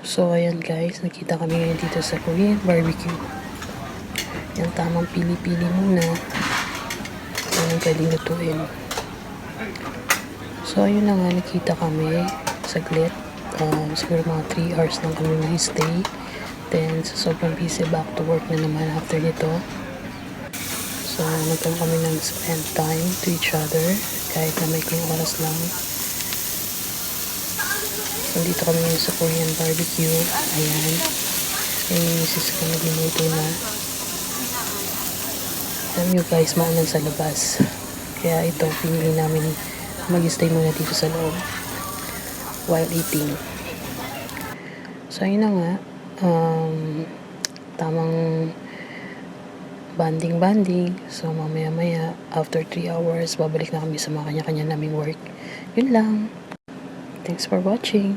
So, ayan guys, nakita kami ngayon dito sa Korean barbecue. Yung tamang pili-pili muna. Anong pwedeng lutuin. So, ayun na nga, nakita kami saglit. Siguro mga 3 hours lang kami mag-stay. Then, sa sobrang busy, back to work na naman after nito. So, nagkaroon kami ng spend time to each other. Kahit na may kung oras lang. So, dito kami ngayon sa Korean barbecue. Ayan. Yung misis ko nagluluto na. Alam nyo guys, maalan sa labas. Kaya ito, pinili namin mag-stay muna dito sa loob while eating. So, ayun na nga. Tamang banding. So, mamaya-maya, after 3 hours, babalik na kami sa mga kanya-kanya naming work. Yun lang. Thanks for watching.